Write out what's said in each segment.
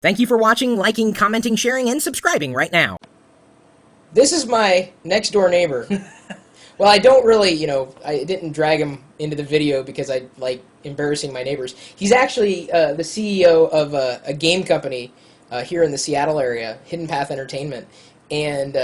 Thank you for watching, liking, commenting, sharing, and subscribing right now. This is my next door neighbor. Well, I don't really, I didn't drag him into the video because I like embarrassing my neighbors. He's actually the CEO of a game company here in the Seattle area, Hidden Path Entertainment. And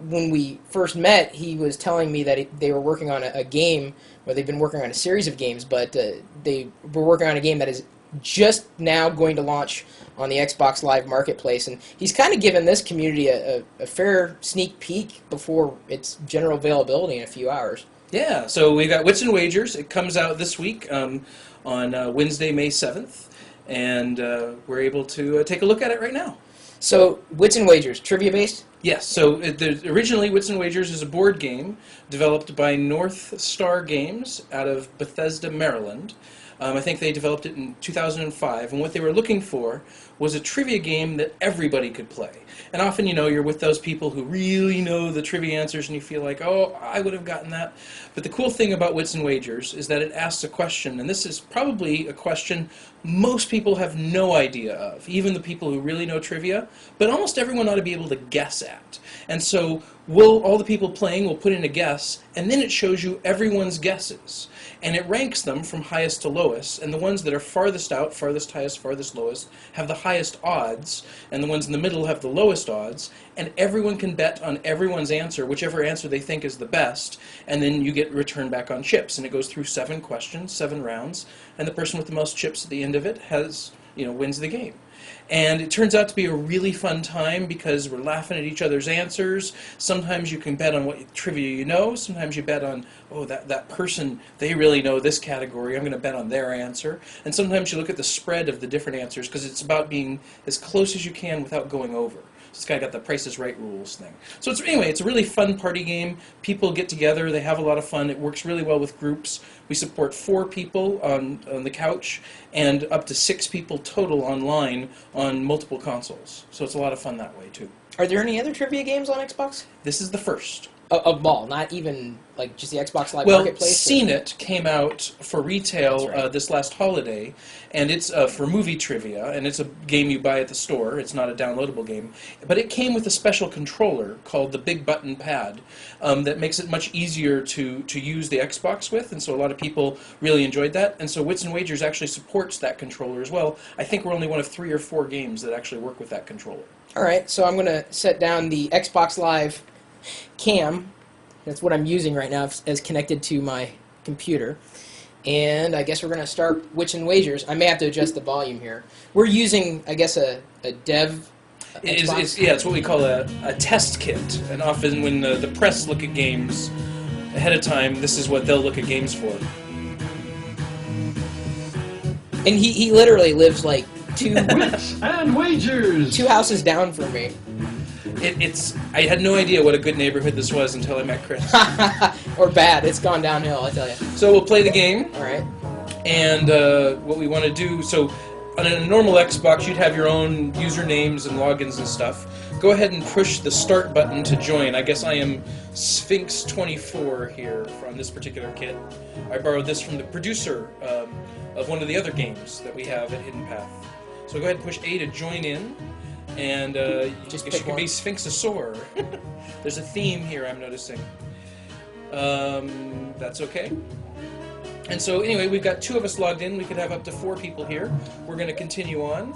when we first met, he was telling me that they were working on a game, well, they've been working on a series of games, but they were working on a game that is just now going to launch on the Xbox Live Marketplace, and he's kind of given this community a fair sneak peek before its general availability in a few hours. Yeah, so we got Wits and Wagers. It comes out this week on Wednesday, May 7th, and we're able to take a look at it right now. So, Wits and Wagers, trivia-based? Yes, so originally Wits and Wagers is a board game developed by North Star Games out of Bethesda, Maryland. I think they developed it in 2005, and what they were looking for was a trivia game that everybody could play. And often, you're with those people who really know the trivia answers, and you feel like, oh, I would have gotten that. But the cool thing about Wits and Wagers is that it asks a question, and this is probably a question most people have no idea of, even the people who really know trivia, but almost everyone ought to be able to guess at. And so all the people playing will put in a guess, and then it shows you everyone's guesses. And it ranks them from highest to lowest, and the ones that are farthest out, farthest highest, farthest lowest, have the highest odds, and the ones in the middle have the lowest odds, and everyone can bet on everyone's answer, whichever answer they think is the best, and then you get returned back on chips. And it goes through 7 questions, 7 rounds, and the person with the most chips at the end of it wins the game. And it turns out to be a really fun time because we're laughing at each other's answers. Sometimes you can bet on what trivia you know. Sometimes you bet on, oh, that person, they really know this category. I'm going to bet on their answer. And sometimes you look at the spread of the different answers because it's about being as close as you can without going over. So it's kind of got the Price is Right rules thing. So it's a really fun party game. People get together. They have a lot of fun. It works really well with groups. We support 4 people on the couch and up to 6 people total online on multiple consoles. So it's a lot of fun that way, too. Are there any other trivia games on Xbox? This is the first. Of all, not even like just the Xbox Live Well, Marketplace? Seen It came out for retail That's right. this last holiday, and it's for movie trivia, and it's a game you buy at the store. It's not a downloadable game. But it came with a special controller called the Big Button Pad that makes it much easier to use the Xbox with, and so a lot of people really enjoyed that. And so Wits and Wagers actually supports that controller as well. I think we're only one of 3 or 4 games that actually work with that controller. All right, so I'm going to set down the Xbox Live cam. That's what I'm using right now as connected to my computer. And I guess we're going to start Wits and Wagers. I may have to adjust the volume here. We're using, I guess, a dev Xbox. It's what we call a test kit. And often when the press look at games ahead of time, this is what they'll look at games for. And he literally lives like Wits and Wagers! 2 houses down from me. I had no idea what a good neighborhood this was until I met Chris. Or bad. It's gone downhill, I tell you. So we'll play the game. All right. And what we want to do, so on a normal Xbox, you'd have your own usernames and logins and stuff. Go ahead and push the start button to join. I guess I am Sphinx24 here from this particular kit. I borrowed this from the producer of one of the other games that we have at Hidden Path. So go ahead and push A to join in. And Just you pick can one. be Sphinxosaur. There's a theme here I'm noticing. That's okay. And so anyway, we've got 2 of us logged in. We could have up to 4 people here. We're going to continue on.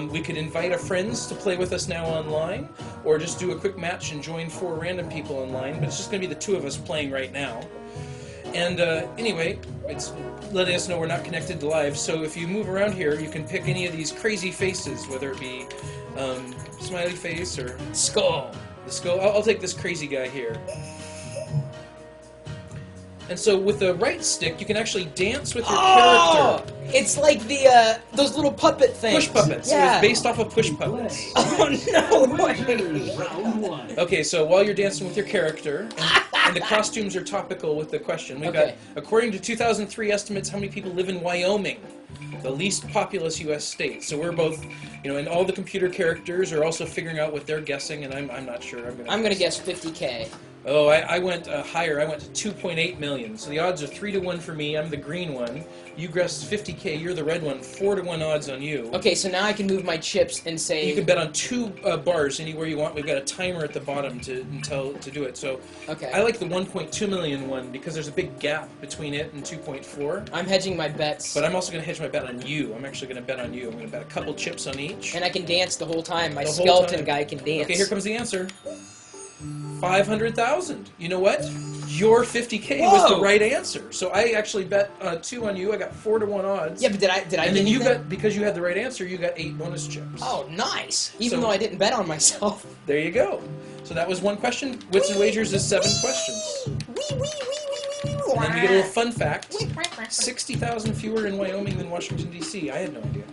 We could invite our friends to play with us now online, or just do a quick match and join 4 random people online. But it's just going to be the 2 of us playing right now. And anyway, it's letting us know we're not connected to live. So if you move around here, you can pick any of these crazy faces, whether it be smiley face or Skull. the skull. I'll take this crazy guy here. And so with the right stick, you can actually dance with your character. It's like those little puppet things. Push puppets. Yeah. It was based off of push puppets. Oh, no way. Wagers, round 1. Okay, so while you're dancing with your character, and the costumes are topical with the question, we've Okay. got, according to 2003 estimates, how many people live in Wyoming? The least populous U.S. state. So we're both, and all the computer characters are also figuring out what they're guessing, and I'm not sure. I'm gonna guess 50K. Oh, I went higher. I went to 2.8 million. So the odds are 3-1 for me. I'm the green one. You guessed 50K. You're the red one. 4-1 odds on you. Okay, so now I can move my chips and say... You can bet on 2 bars anywhere you want. We've got a timer at the bottom to do it. So Okay. I like the 1.2 million one because there's a big gap between it and 2.4. I'm hedging my bets. But I'm also going to hedge my bet on you. I'm actually going to bet on you. I'm going to bet a couple chips on each. And I can dance the whole time. My The whole skeleton time. guy can dance. Okay, here comes the answer. 500,000. You know what? Your 50K was the Whoa! right answer. So I actually bet 2 on you. I got 4-1 odds. Yeah, but did I and get then you anything? got, because you had the right answer, you got 8 bonus chips. Oh, nice. Even So- though I didn't bet on myself. There you go. So that was 1 question. Wits and Wagers is 7 questions. And then you get a little fun fact. 60,000 fewer in Wyoming than Washington, D.C. I had no idea.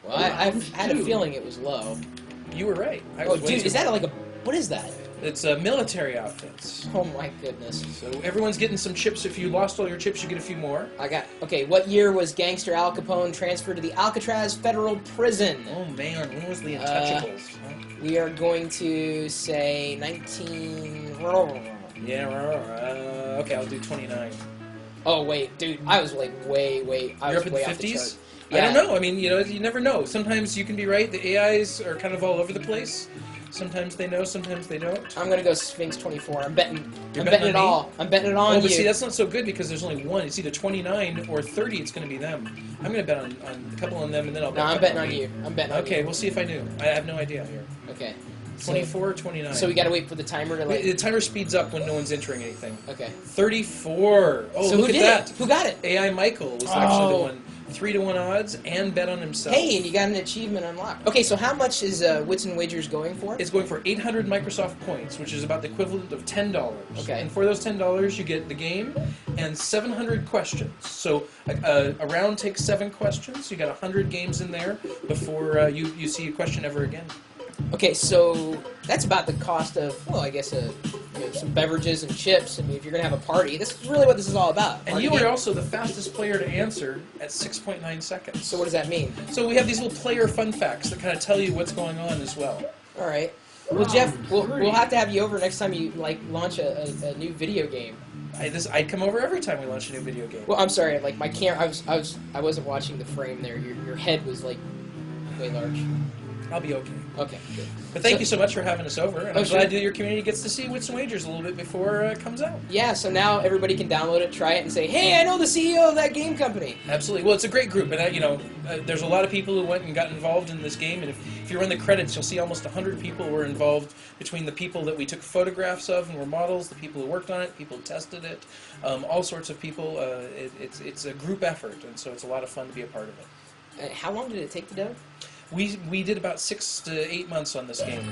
Well, I've had a feeling it was low. You were right. I Oh, was way dude, too is that high. like a... What is that? It's military outfits. Oh, my goodness. So everyone's getting some chips. If you lost all your chips, you get a few more. I got... Okay, what year was Gangster Al Capone transferred to the Alcatraz federal prison? Oh man, when was the Untouchables? We are going to say 19... Yeah, okay, I'll do 29. Oh, wait, dude. I was like way... I You're was up in way the off the 50s? chart. I don't know. I mean, you never know. Sometimes you can be right. The AIs are kind of all over the place. Sometimes they know, sometimes they don't. I'm gonna go Sphinx 24. I'm betting. You're I'm betting betting it on me? all. I'm betting it on Oh, but you. see, that's not so good because there's only one. It's either 29 or 30. It's going to be them. I'm going to bet on a couple on them, and then I'll bet. No, I'm a betting couple on you. I'm betting on Okay, you. we'll see if I do. I have no idea here. Okay. 24 or 29? So we gotta wait for the timer to like. The timer speeds up when no one's entering anything. Okay. 34. Oh, So look who at did that. it? Who got it? AI Michael was actually the Oh. one. 3-1 odds and bet on himself. Hey, and you got an achievement unlocked. Okay, so how much is Wits and Wagers going for? It's going for 800 Microsoft points, which is about the equivalent of $10. Okay. And for those $10, you get the game and 700 questions. So a round takes 7 questions. You got 100 games in there before you see a question ever again. Okay, so that's about the cost of, well, I guess some beverages and chips. I mean, if you're gonna have a party, this is really what this is all about. And Party you game. were also the fastest player to answer at 6.9 seconds. So what does that mean? So we have these little player fun facts that kind of tell you what's going on as well. All right. Well, Jeff, we'll have to have you over next time you like launch a new video game. I'd come over every time we launch a new video game. Well, I'm sorry, like my camera, I wasn't watching the frame there. Your head was like way large. I'll be okay. Okay, good. But thank you so much for having us over, and Oh, I'm sure. glad that your community gets to see Wits and Wagers a little bit before it comes out. Yeah, so now everybody can download it, try it, and say, "Hey, I know the CEO of that game company." Absolutely. Well, it's a great group, and there's a lot of people who went and got involved in this game. And if you run the credits, you'll see almost 100 people were involved between the people that we took photographs of and were models, the people who worked on it, people who tested it, all sorts of people. It's a group effort, and so it's a lot of fun to be a part of it. How long did it take to do? We did about 6 to 8 months on this game,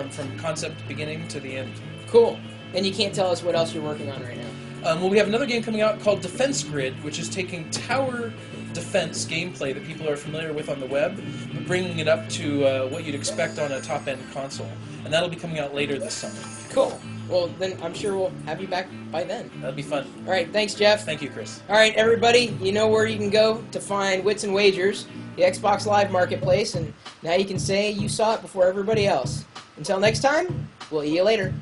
from concept beginning to the end. Cool. And you can't tell us what else you're working on right now. Well, we have another game coming out called Defense Grid, which is taking tower defense gameplay that people are familiar with on the web, but bringing it up to what you'd expect on a top-end console. And that'll be coming out later this summer. Cool. Well, then I'm sure we'll have you back by then. That'll be fun. All right, thanks, Jeff. Thank you, Chris. All right, everybody, you know where you can go to find Wits and Wagers, the Xbox Live Marketplace, and now you can say you saw it before everybody else. Until next time, we'll see you later.